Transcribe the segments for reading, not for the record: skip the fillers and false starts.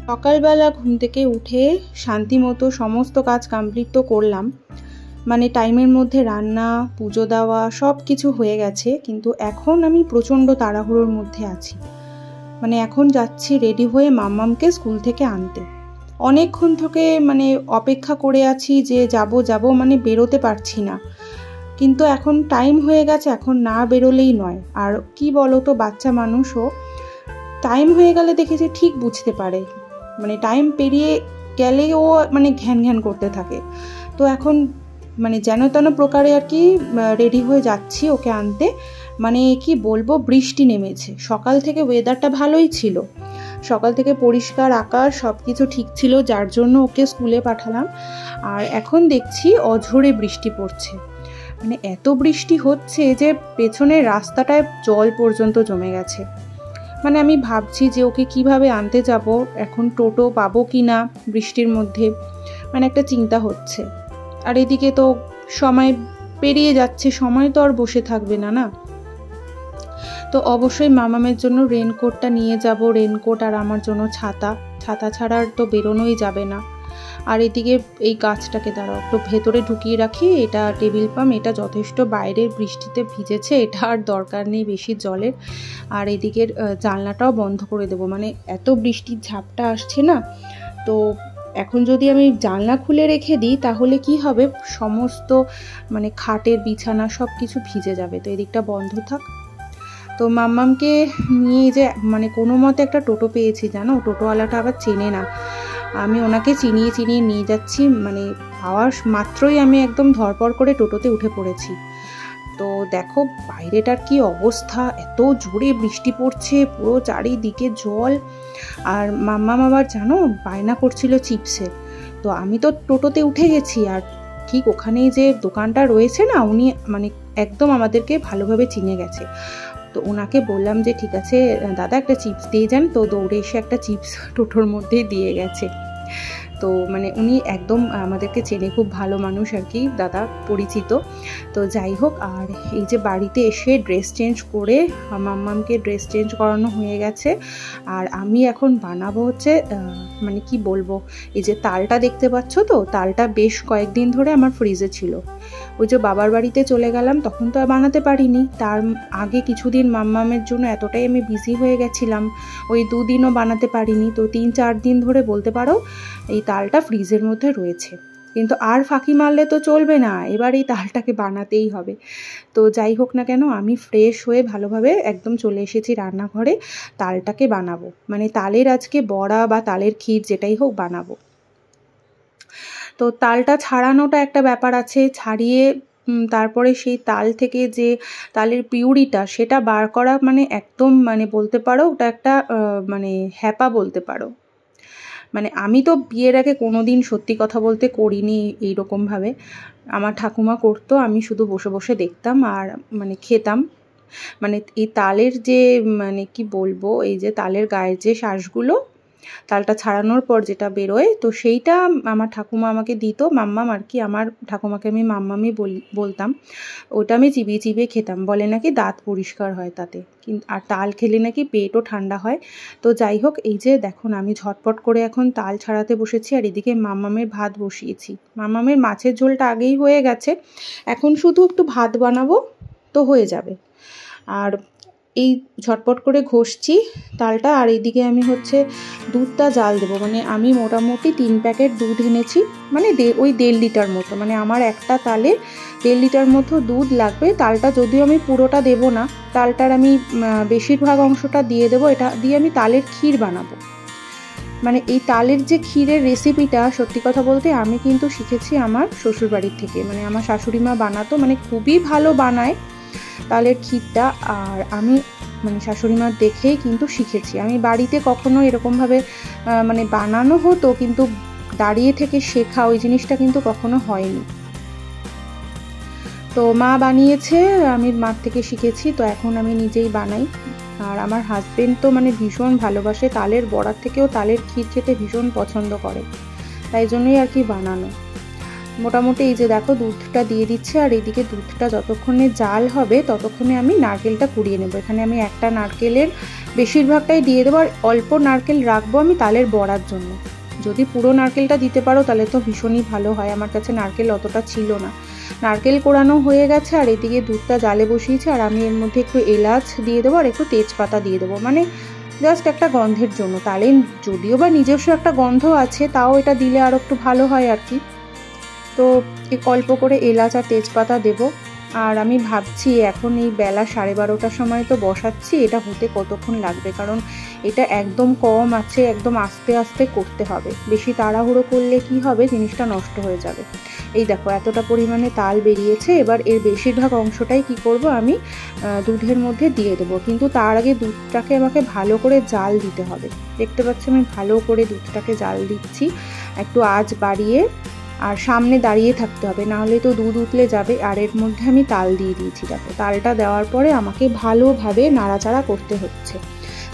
সকালবেলা ঘুম থেকে উঠে শান্তিমতো সমস্ত কাজ কমপ্লিট তো করলাম, মানে টাইমের মধ্যে রান্না, পুজো দেওয়া সব কিছু হয়ে গেছে। কিন্তু এখন আমি প্রচণ্ড তাড়াহুড়োর মধ্যে আছি। মানে এখন যাচ্ছি রেডি হয়ে মাম্মামকে স্কুল থেকে আনতে। অনেকক্ষণ থেকে মানে অপেক্ষা করে আছি যে যাব মানে বেরোতে পারছি না। কিন্তু এখন টাইম হয়ে গেছে, এখন না বেরোলেই নয়। আর কি বলো তো, বাচ্চা মানুষও টাইম হয়ে গেলে দেখেছি ঠিক বুঝতে পারে, মানে টাইম পেরিয়ে গেলে ও মানে ঘ্যান ঘ্যান করতে থাকে। তো এখন মানে যেন তেন প্রকারে আর কি রেডি হয়ে যাচ্ছি ওকে আনতে। মানে কি বলবো, বৃষ্টি নেমেছে। সকাল থেকে ওয়েদারটা ভালোই ছিল, সকাল থেকে পরিষ্কার আকাশ, সব কিছু ঠিক ছিল, যার জন্য ওকে স্কুলে পাঠালাম। আর এখন দেখছি অঝোরে বৃষ্টি পড়ছে। মানে এত বৃষ্টি হচ্ছে যে পেছনের রাস্তাটায় জল পর্যন্ত জমে গেছে। মানে আমি ভাবছি যে ওকে কিভাবে আনতে যাব, এখন টোটো পাবো কি না বৃষ্টির মধ্যে, মানে একটা চিন্তা হচ্ছে। আর এদিকে তো সময় পেরিয়ে যাচ্ছে, সময় তো আর বসে থাকবে না না। তো অবশ্যই মামামের জন্য রেনকোটটা নিয়ে যাব, রেনকোট আর আমার জন্য ছাতা ছাড়া আর তো বেরোনোই যাবে না। আর এদিকে এই গাছটাকে দাঁড়াও একটু ভেতরে ঢুকিয়ে রাখি, এটা টেবিল পাম্প, এটা যথেষ্ট বাইরের বৃষ্টিতে ভিজেছে, এটা আর দরকার নেই বেশি জলের। আর এদিকের জানলাটাও বন্ধ করে দেবো, মানে এত বৃষ্টির ঝাপটা আসছে না। তো এখন যদি আমি জানলা খুলে রেখে দিই তাহলে কি হবে, সমস্ত মানে খাটের বিছানা সব কিছু ভিজে যাবে। তো এদিকটা বন্ধ থাক। তো মাম্মামকে নিয়ে যে মানে কোনো মতে একটা টোটো পেয়েছি জানো, টোটোওয়ালাটা আবার চেনে না। আমি ওনাকে চিনিয়ে নিয়ে যাচ্ছি, মানে পাওয়ার মাত্রই আমি একদম ধরপড় করে টোটোতে উঠে পড়েছি। তো দেখো বাইরেটার কি অবস্থা, এত জোরে বৃষ্টি পড়ছে, পুরো চারিদিকে জল। আর মাম্মাম আবার জানো বায়না করছিল চিপসের। তো আমি তো টোটোতে উঠে গেছি, আর ঠিক ওখানেই যে দোকানটা রয়েছে না, উনি মানে একদম আমাদেরকে ভালোভাবে চিনে গেছে। তো ওনাকে বললাম যে ঠিক আছে দাদা একটা চিপস দিয়ে যান, তো দৌড়ে এসে একটা চিপস টোটোর মধ্যেই দিয়ে গেছে। তো মানে উনি একদম আমাদেরকে চেনে, খুব ভালো মানুষ আর কি, দাদা পরিচিত। তো যাই হোক, আর এই যে বাড়িতে এসে ড্রেস চেঞ্জ করে মাম্মামকে ড্রেস চেঞ্জ করানো হয়ে গেছে। আর আমি এখন বানাবো হচ্ছে মানে কি বলবো, এই যে তালটা দেখতে পাচ্ছ তো, তালটা বেশ কয়েকদিন ধরে আমার ফ্রিজে ছিল। ওই যে বাবার বাড়িতে চলে গেলাম তখন তো আর বানাতে পারিনি, তার আগে কিছুদিন মাম্মামের জন্য এতটাই আমি বিজি হয়ে গেছিলাম, ওই 2 দিনও বানাতে পারিনি। তো 3-4 দিন ধরে বলতে পারো এই তালটা ফ্রিজের মধ্যে রয়েছে। কিন্তু আর ফাঁকি মারলে তো চলবে না, এবার এই তালটাকে বানাতেই হবে। তো যাই হোক না কেন, আমি ফ্রেশ হয়ে ভালোভাবে একদম চলে এসেছি রান্নাঘরে, তালটাকে বানাবো, মানে তালের আজকে বড়া বা তালের ক্ষীর যেটাই হোক বানাবো। তো তালটা ছাড়ানোটা একটা ব্যাপার আছে, ছাড়িয়ে তারপরে সেই তাল থেকে যে তালের পিউরিটা সেটা বার করা, মানে একদম মানে বলতে পারো ওটা একটা মানে হ্যাপা বলতে পারো। মানে আমি তো বিয়ের আগে কোনো দিন সত্যি কথা বলতে করিনি এইরকমভাবে। আমার ঠাকুমা করতো, আমি শুধু বসে বসে দেখতাম আর মানে খেতাম। মানে এই তালের যে মানে কি বলবো, এই যে তালের গায়ের যে শাঁসগুলো, তালটা ছাড়ানোর পর যেটা বেরোয়, তো সেইটা আমার ঠাকুমা আমাকে দিত, মাম্মাম আর কি, আমার ঠাকুমাকে আমি মাম্মামই বলতাম। ওটা আমি চিবিয়ে খেতাম, বলে নাকি দাঁত পরিষ্কার হয় তাতে, কিন্তু আর তাল খেলে নাকি পেটও ঠান্ডা হয়। তো যাই হোক, এই যে দেখুন আমি ঝটপট করে এখন তাল ছাড়াতে বসেছি, আর এদিকে মাম্মামের ভাত বসিয়েছি। মাম্মামের মাছের ঝোলটা আগেই হয়ে গেছে, এখন শুধু একটু ভাত বানাবো তো হয়ে যাবে। আর এই ঝটপট করে ঘষছি তালটা, আর এইদিকে আমি হচ্ছে দুধটা জাল দেবো। মানে আমি মোটামুটি 3 প্যাকেট দুধ এনেছি, মানে ওই 1.5 লিটার মতো, মানে আমার একটা তালে 1.5 লিটার মতো দুধ লাগবে। তালটা যদিও আমি পুরোটা দেবো না, তালটার আমি বেশিরভাগ অংশটা দিয়ে দেবো, এটা দিয়ে আমি তালের ক্ষীর বানাবো। মানে এই তালের যে ক্ষীরের রেসিপিটা সত্যি কথা বলতে আমি কিন্তু শিখেছি আমার শ্বশুরবাড়ির থেকে, মানে আমার শাশুড়ি মা বানাতো, মানে খুবই ভালো বানায় তালের ক্ষীরটা। আর আমি মানে শাশুড়ি মার দেখেই কিন্তু শিখেছি, আমি বাড়িতে কখনো এরকমভাবে মানে বানানো হতো কিন্তু দাঁড়িয়ে থেকে শেখা ওই জিনিসটা কিন্তু কখনো হয়নি। তো মা বানিয়েছে, আমি মার থেকে শিখেছি, তো এখন আমি নিজেই বানাই। আর আমার হাজবেন্ড তো মানে ভীষণ ভালোবাসে, তালের বড়ার থেকেও তালের ক্ষীর খেতে ভীষণ পছন্দ করে, তাই জন্যই আর কি বানানো। মোটামুটি এই যে দেখো দুধটা দিয়ে দিচ্ছে, আর এইদিকে দুধটা যতক্ষণে জাল হবে ততক্ষণে আমি নারকেলটা কুড়িয়ে নেবো। এখানে আমি একটা নারকেলের বেশিরভাগটাই দিয়ে দেবো, আর অল্প নারকেল রাখবো আমি তালের বড়ার জন্য। যদি পুরো নারকেলটা দিতে পারো তাহলে তো ভীষণই ভালো হয়। আমার কাছে নারকেল অতটা ছিল না। নারকেল কোড়ানো হয়ে গেছে, আর এদিকে দুধটা জালে বসিয়েছি, আর আমি এর মধ্যে একটু এলাচ দিয়ে দেবো আর একটু তেজপাতা দিয়ে দেবো, মানে জাস্ট একটা গন্ধের জন্য। তাহলে যদিও বা নিজস্ব একটা গন্ধ আছে, তাও এটা দিলে আরও একটু ভালো হয় আর কি। তো অল্প করে এলাচ আর তেজপাতা দেবো। আর আমি ভাবছি এখন এই বেলা 12:30টার সময় তো বসাচ্ছি, এটা হতে কতক্ষণ লাগবে, কারণ এটা একদম কম আছে, একদম আস্তে আস্তে করতে হবে। বেশি তাড়াহুড়ো করলে কি হবে, জিনিসটা নষ্ট হয়ে যাবে। এই দেখো এতটা পরিমাণে তাল বেরিয়েছে। এবার এর বেশিরভাগ অংশটাই কি করব, আমি দুধের মধ্যে দিয়ে দেবো। কিন্তু তার আগে দুধটাকে আমাকে ভালো করে জাল দিতে হবে। দেখতে পাচ্ছি আমি ভালো করে দুধটাকে জাল দিচ্ছি, একটু আঁচ বাড়িয়ে, আর সামনে দাঁড়িয়ে থাকতে হবে, নাহলে তো দুধ উতলে যাবে। আর এর মধ্যে আমি তাল দিয়ে দিয়েছি। দেখো তালটা দেওয়ার পরে আমাকে ভালোভাবে নাড়াচাড়া করতে হচ্ছে,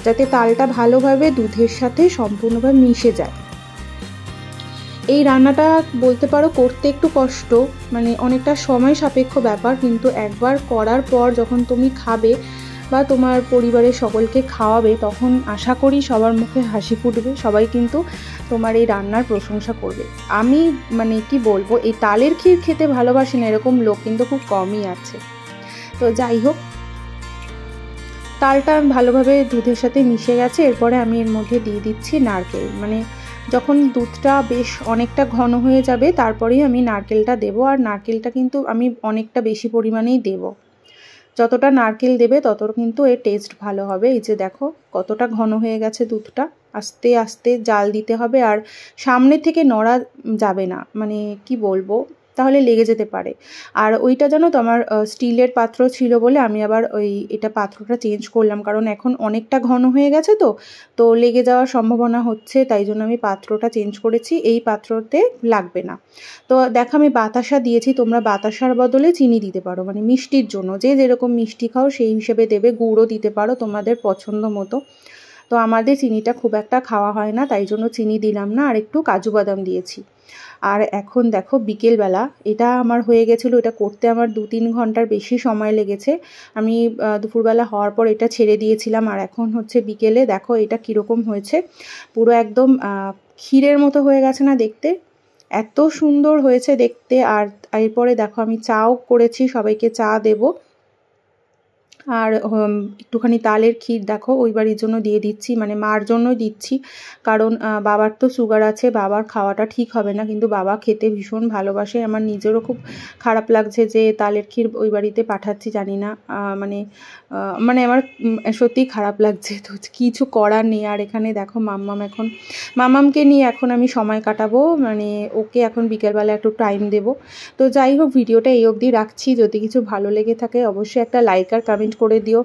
যাতে তালটা ভালোভাবে দুধের সাথে সম্পূর্ণভাবে মিশে যায়। এই রান্নাটা বলতে পারো করতে একটু কষ্ট, মানে অনেকটা সময় সাপেক্ষ ব্যাপার, কিন্তু একবার করার পর যখন তুমি খাবে বা তোমার পরিবারের সকলকে খাওয়াবে, তখন আশা করি সবার মুখে হাসি ফুটবে, সবাই কিন্তু তোমার এই রান্নার প্রশংসা করবে। আমি মানে কি বলবো, এই তালের ক্ষীর খেতে ভালোবাসি না এরকম লোক কিন্তু খুব কমই আছে। তো যাই হোক, তালটা ভালোভাবে দুধের সাথে মিশে গেছে। এরপরে আমি এর মধ্যে দিয়ে দিচ্ছি নারকেল। মানে যখন দুধটা বেশ অনেকটা ঘন হয়ে যাবে তারপরেই আমি নারকেলটা দেবো। আর নারকেলটা কিন্তু আমি অনেকটা বেশি পরিমাণেই দেবো। যতটা নারকেল দেবে তত কিন্তু এর টেস্ট ভালো হবে। এই যে দেখো কতটা ঘন হয়ে গেছে দুধটা। আস্তে আস্তে জাল দিতে হবে, আর সামনে থেকে নড়া যাবে না, মানে কি বলবো, তাহলে লেগে যেতে পারে। আর ওইটা জানো তো আমার স্টিলের পাত্র ছিল বলে আমি আবার এটা পাত্রটা চেঞ্জ করলাম, কারণ এখন অনেকটা ঘন হয়ে গেছে, তো লেগে যাওয়ার সম্ভাবনা হচ্ছে, তাই জন্য আমি পাত্রটা চেঞ্জ করেছি। এই পাত্রতে লাগবে না। তো দেখো আমি বাতাসা দিয়েছি, তোমরা বাতাসার বদলে চিনি দিতে পারো, মানে মিষ্টির জন্য যে যেরকম মিষ্টি খাও সেই হিসেবে দেবে। গুড়ও দিতে পারো তোমাদের পছন্দ মতো। তো আমাদের চিনিটা খুব একটা খাওয়া হয় না, তাই জন্য চিনি দিলাম না। আর একটু কাজু বাদাম দিয়েছি। আর এখন দেখো বিকেলবেলা এটা আমার হয়ে গেছিলো, এটা করতে আমার 2-3 ঘন্টার বেশি সময় লেগেছে। আমি দুপুরবেলা হওয়ার পর এটা ছেড়ে দিয়েছিলাম, আর এখন হচ্ছে বিকেলে। দেখো এটা কীরকম হয়েছে, পুরো একদম ক্ষীরের মতো হয়ে গেছে না দেখতে, এত সুন্দর হয়েছে দেখতে। আর এরপরে দেখো আমি চাও করেছি, সবাইকে চা দেবো। আর একটুখানি তালের ক্ষীর দেখো ওই বাড়ির জন্য দিয়ে দিচ্ছি, মানে মার জন্য দিচ্ছি, কারণ বাবার তো সুগার আছে, বাবার খাওয়াটা ঠিক হবে না, কিন্তু বাবা খেতে ভীষণ ভালোবাসে। আমার নিজেরও খুব খারাপ লাগছে যে তালের ক্ষীর ওই বাড়িতে পাঠাচ্ছি, জানি না, মানে আমার সত্যিই খারাপ লাগছে। তো কিছু করার নেই। আর এখানে দেখো মাম্মামকে নিয়ে এখন আমি সময় কাটাবো, মানে ওকে এখন বিকেলবেলা একটু টাইম দেবো। তো যাই হোক, ভিডিওটা এই অবধি রাখছি। যদি কিছু ভালো লেগে থাকে অবশ্যই একটা লাইক আর কমেন্ট করে দিও।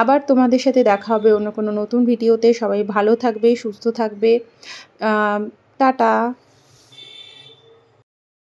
আবার তোমাদের সাথে দেখা হবে অন্য কোনো নতুন ভিডিওতে। সবাই ভালো থাকবে, সুস্থ থাকবে। টাটা।